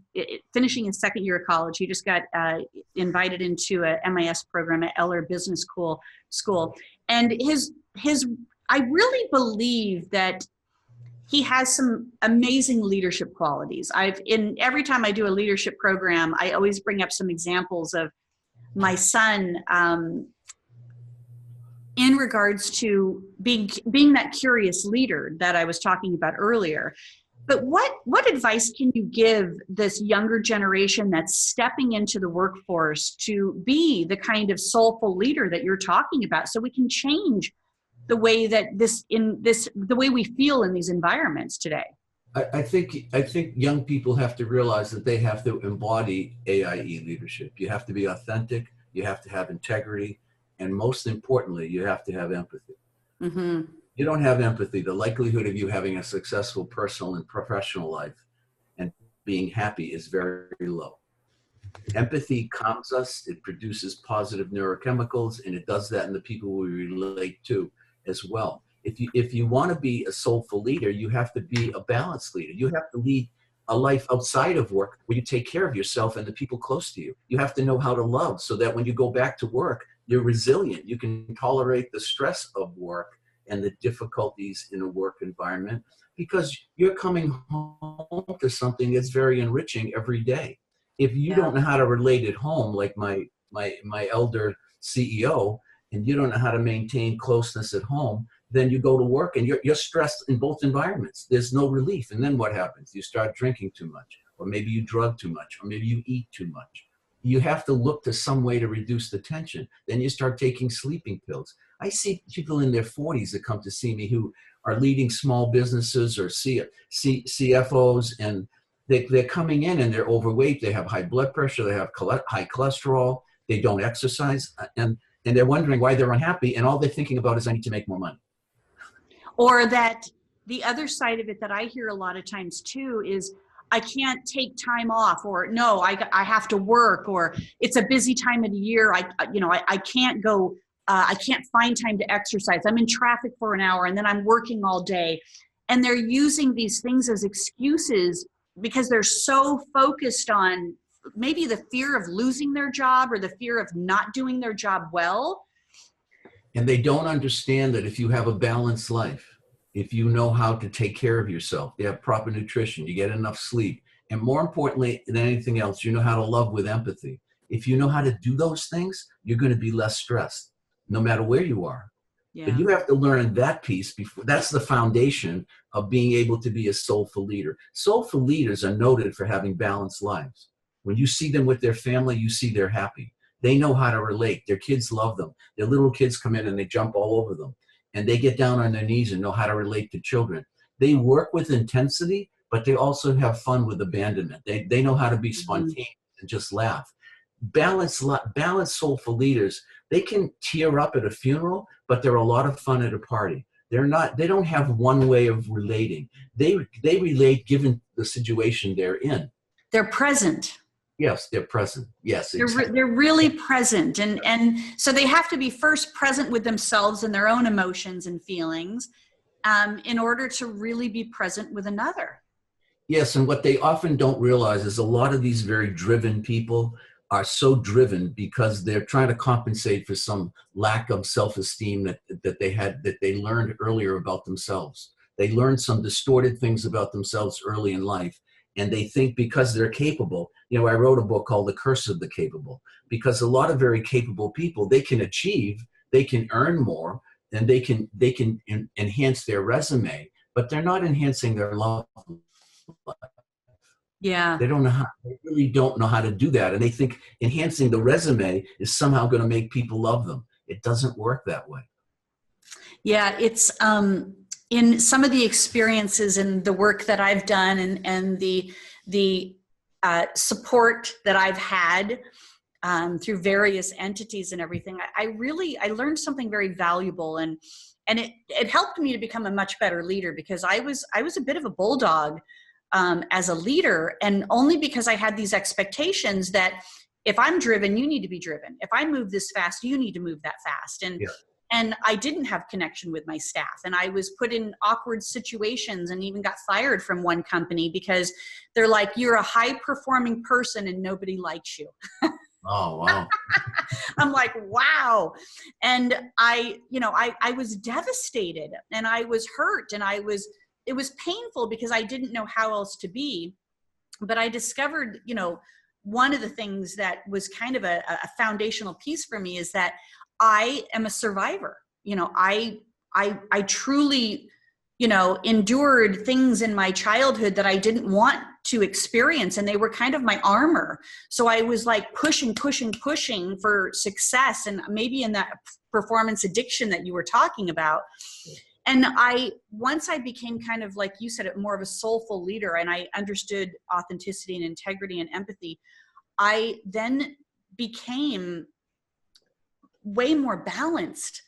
[SPEAKER 1] finishing his second year of college. He just got invited into a MIS program at Eller Business School. And his I really believe that he has some amazing leadership qualities. Every time I do a leadership program, I always bring up some examples of my son in regards to being that curious leader that I was talking about earlier. But what advice can you give this younger generation that's stepping into the workforce to be the kind of soulful leader that you're talking about, so we can change the way that the way we feel in these environments today?
[SPEAKER 2] I think young people have to realize that they have to embody AIE leadership. You have to be authentic. You have to have integrity. And most importantly, you have to have empathy.
[SPEAKER 1] Mm-hmm.
[SPEAKER 2] You don't have empathy, the likelihood of you having a successful personal and professional life and being happy is very, very low. Empathy calms us. It produces positive neurochemicals, and it does that in the people we relate to as well. If you want to be a soulful leader, you have to be a balanced leader. You have to lead a life outside of work where you take care of yourself and the people close to you. You have to know how to love so that when you go back to work, you're resilient. You can tolerate the stress of work and the difficulties in a work environment because you're coming home to something that's very enriching every day. If you don't know how to relate at home, like my elder CEO, and you don't know how to maintain closeness at home, then you go to work and you're stressed in both environments. There's no relief. And then what happens? You start drinking too much, or maybe you drug too much, or maybe you eat too much. You have to look to some way to reduce the tension. Then you start taking sleeping pills. I see people in their 40s that come to see me who are leading small businesses or CFOs, and they're coming in and they're overweight. They have high blood pressure. They have high cholesterol. They don't exercise. And they're wondering why they're unhappy. And all they're thinking about is, I need to make more money.
[SPEAKER 1] Or that the other side of it that I hear a lot of times too is, I can't take time off, or no, I have to work, or it's a busy time of the year. I can't go, I can't find time to exercise. I'm in traffic for an hour and then I'm working all day. And they're using these things as excuses because they're so focused on maybe the fear of losing their job or the fear of not doing their job well.
[SPEAKER 2] And they don't understand that if you have a balanced life, if you know how to take care of yourself, you have proper nutrition, you get enough sleep, and more importantly than anything else, you know how to love with empathy. If you know how to do those things, you're going to be less stressed, no matter where you are. Yeah. But you have to learn that piece before. That's the foundation of being able to be a soulful leader. Soulful leaders are noted for having balanced lives. When you see them with their family, you see they're happy. They know how to relate. Their kids love them. Their little kids come in and they jump all over them. And they get down on their knees and know how to relate to children. They work with intensity, but they also have fun with abandonment. They know how to be spontaneous and just laugh. Balanced, soulful leaders, they can tear up at a funeral, but they're a lot of fun at a party. They don't have one way of relating. They relate given the situation they're in.
[SPEAKER 1] They're present.
[SPEAKER 2] Yes, they're present. Yes, exactly.
[SPEAKER 1] They're really present. And so they have to be first present with themselves and their own emotions and feelings in order to really be present with another.
[SPEAKER 2] Yes, and what they often don't realize is a lot of these very driven people are so driven because they're trying to compensate for some lack of self-esteem that they learned earlier about themselves. They learned some distorted things about themselves early in life. And they think because they're capable, I wrote a book called The Curse of the Capable, because a lot of very capable people, they can achieve, they can earn more, and they can enhance their resume. but they're not enhancing their love life.
[SPEAKER 1] Yeah.
[SPEAKER 2] They don't know how, they really don't know how to do that. And they think enhancing the resume is somehow going to make people love them. It doesn't work that way.
[SPEAKER 1] Yeah, it's in some of the experiences and the work that I've done and the support that I've had through various entities and everything, I learned something very valuable, and it helped me to become a much better leader, because I was a bit of a bulldog as a leader, and only because I had these expectations that if I'm driven, you need to be driven. If I move this fast, you need to move that fast. And
[SPEAKER 2] Yeah.
[SPEAKER 1] and I didn't have connection with my staff, and I was put in awkward situations and even got fired from one company because they're like, you're a high performing person and nobody likes you.
[SPEAKER 2] Oh, wow.
[SPEAKER 1] I'm like, wow. And I was devastated, and I was hurt, and it was painful because I didn't know how else to be. But I discovered, one of the things that was kind of a foundational piece for me is that I am a survivor. I truly, endured things in my childhood that I didn't want to experience, and they were kind of my armor. So I was like pushing for success, and maybe in that performance addiction that you were talking about. And once I became kind of, like you said, more of a soulful leader, and I understood authenticity and integrity and empathy, I then became way more balanced.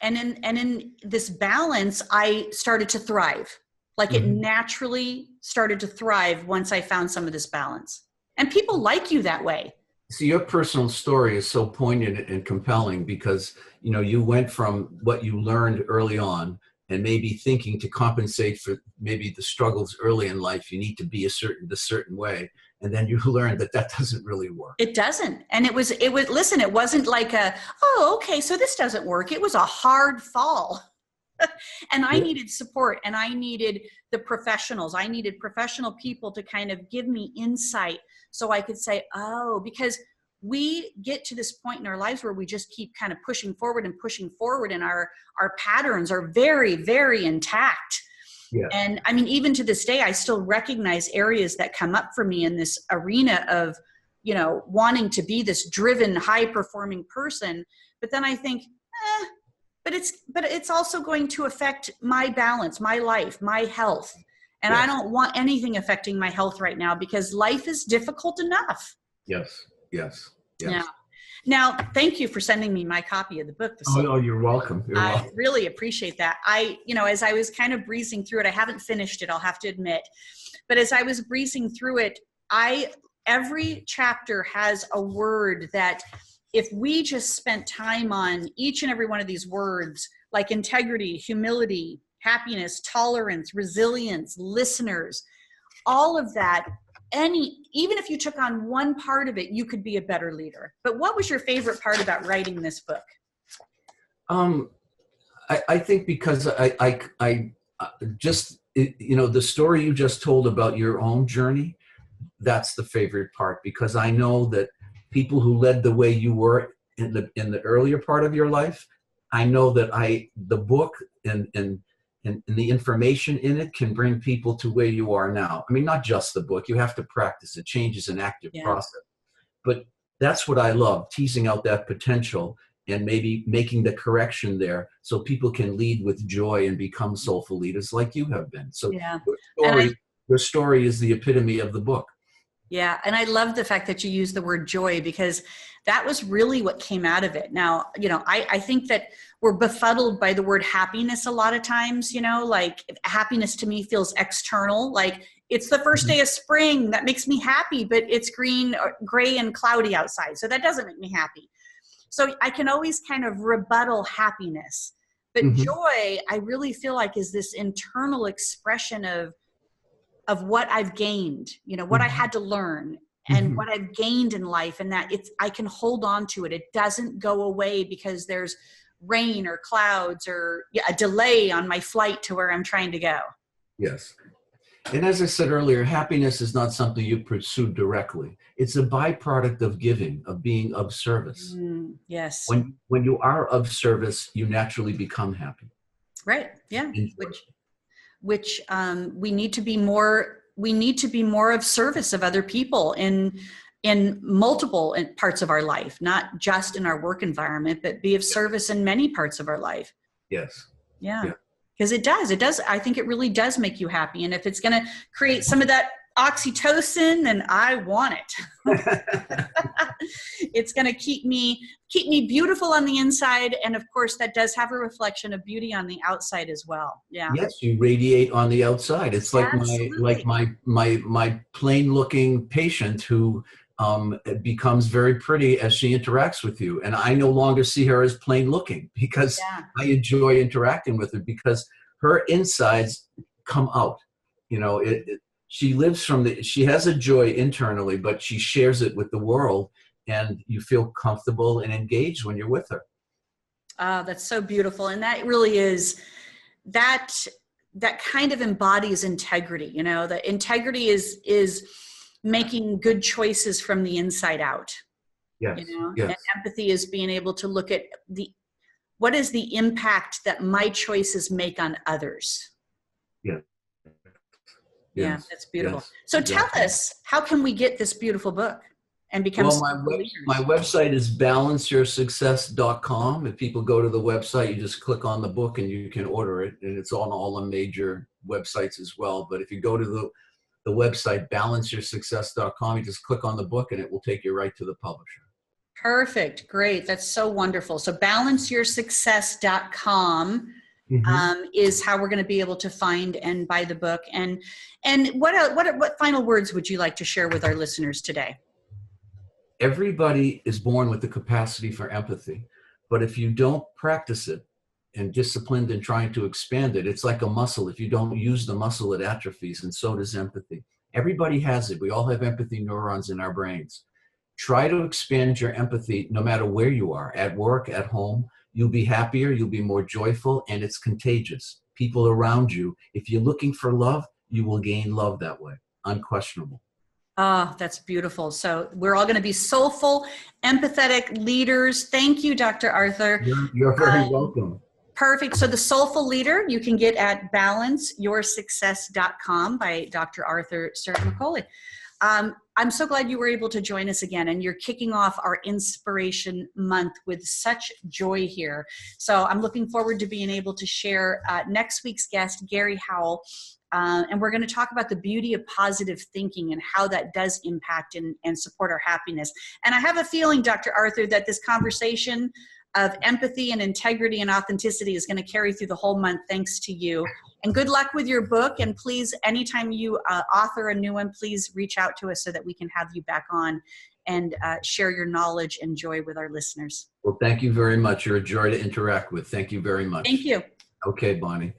[SPEAKER 1] And in this balance, I started to thrive. Like it naturally started to thrive once I found some of this balance. And people like you that way.
[SPEAKER 2] See, your personal story is so poignant and compelling because, you went from what you learned early on and maybe thinking to compensate for maybe the struggles early in life, you need to be a certain way. And then you learned that doesn't really work.
[SPEAKER 1] It doesn't. And it listen, it wasn't like okay, so this doesn't work. It was a hard fall. And I needed support, and I needed the professionals. I needed professional people to kind of give me insight so I could say, because we get to this point in our lives where we just keep kind of pushing forward, and our patterns are very, very intact. Yeah. And I mean, even to this day, I still recognize areas that come up for me in this arena of, wanting to be this driven, high performing person. But then I think, but it's also going to affect my balance, my life, my health. And I don't want anything affecting my health right now because life is difficult enough.
[SPEAKER 2] Yes.
[SPEAKER 1] Yeah. Now, thank you for sending me my copy of the book.
[SPEAKER 2] Oh, you're welcome.
[SPEAKER 1] I really appreciate that. As I was kind of breezing through it, I haven't finished it, I'll have to admit. But as I was breezing through it, every chapter has a word that if we just spent time on each and every one of these words, like integrity, humility, happiness, tolerance, resilience, listeners, all of that, even if you took on one part of it, you could be a better leader. But what was your favorite part about writing this book?
[SPEAKER 2] I think because I just, the story you just told about your own journey, that's the favorite part, because I know that people who led the way you were in the earlier part of your life, I know that the book and the information in it can bring people to where you are now. I mean, not just the book, you have to practice it. Change is an active process. But that's what I love, teasing out that potential and maybe making the correction there so people can lead with joy and become soulful leaders like you have been. So your story is the epitome of the book.
[SPEAKER 1] Yeah. And I love the fact that you use the word joy, because that was really what came out of it. Now, I think that we're befuddled by the word happiness a lot of times, like happiness to me feels external. Like it's the first day of spring that makes me happy, but it's gray and cloudy outside. So that doesn't make me happy. So I can always kind of rebuttal happiness, but joy, I really feel like is this internal expression of what I've gained, what I had to learn and what I've gained in life, and that I can hold on to it. It doesn't go away because there's rain or clouds or a delay on my flight to where I'm trying to go.
[SPEAKER 2] Yes. And as I said earlier, happiness is not something you pursue directly. It's a byproduct of giving, of being of service.
[SPEAKER 1] Yes.
[SPEAKER 2] When you are of service, you naturally become happy.
[SPEAKER 1] Right. Yeah. which we need to be more of service of other people in multiple parts of our life, not just in our work environment, but be of service in many parts of our life.
[SPEAKER 2] Yes.
[SPEAKER 1] Yeah. Because it does. I think it really does make you happy. And if it's going to create some of that oxytocin, then I want it. It's going to keep me beautiful on the inside. And of course that does have a reflection of beauty on the outside as well. Yeah.
[SPEAKER 2] Yes, you radiate on the outside. It's like
[SPEAKER 1] Absolutely.
[SPEAKER 2] my plain looking patient who becomes very pretty as she interacts with you. And I no longer see her as plain looking because I enjoy interacting with her because her insides come out. You know, she lives she has a joy internally, but she shares it with the world, and you feel comfortable and engaged when you're with her.
[SPEAKER 1] That's so beautiful. And that really is, that kind of embodies integrity. You know, that integrity is making good choices from the inside out.
[SPEAKER 2] Yes.
[SPEAKER 1] You know,
[SPEAKER 2] yes.
[SPEAKER 1] And empathy is being able to look at what is the impact that my choices make on others.
[SPEAKER 2] Yeah.
[SPEAKER 1] Yeah, that's beautiful.
[SPEAKER 2] Yes,
[SPEAKER 1] so
[SPEAKER 2] exactly.
[SPEAKER 1] Tell us, how can we get this beautiful book and become
[SPEAKER 2] my website is balanceyoursuccess.com. If people go to the website, you just click on the book and you can order it. And it's on all the major websites as well. But if you go to the website, balanceyoursuccess.com, you just click on the book and it will take you right to the publisher.
[SPEAKER 1] Perfect. Great. That's so wonderful. So balanceyoursuccess.com is how we're going to be able to find and buy the book. And what final words would you like to share with our listeners today?
[SPEAKER 2] Everybody is born with the capacity for empathy, but if you don't practice it and disciplined in trying to expand it, it's like a muscle. If you don't use the muscle, it atrophies, and so does empathy. Everybody has it. We all have empathy neurons in our brains. Try to expand your empathy no matter where you are, at work, at home. You'll be happier, you'll be more joyful, and it's contagious. People around you, if you're looking for love, you will gain love that way. Unquestionable.
[SPEAKER 1] Oh, that's beautiful. So we're all going to be soulful, empathetic leaders. Thank you, Dr. Arthur.
[SPEAKER 2] You're very welcome.
[SPEAKER 1] Perfect. So the Soulful Leader, you can get at balanceyoursuccess.com by Dr. Arthur Ciaramicoli. I'm so glad you were able to join us again, and you're kicking off our Inspiration Month with such joy here. So I'm looking forward to being able to share next week's guest, Gary Howell, and we're going to talk about the beauty of positive thinking and how that does impact and support our happiness. And I have a feeling, Dr. Arthur, that this conversation of empathy and integrity and authenticity is going to carry through the whole month, thanks to you. And good luck with your book. And please, anytime you author a new one, please reach out to us so that we can have you back on and share your knowledge and joy with our listeners.
[SPEAKER 2] Well, thank you very much. You're a joy to interact with. Thank you very much.
[SPEAKER 1] Thank you.
[SPEAKER 2] Okay, Bonnie.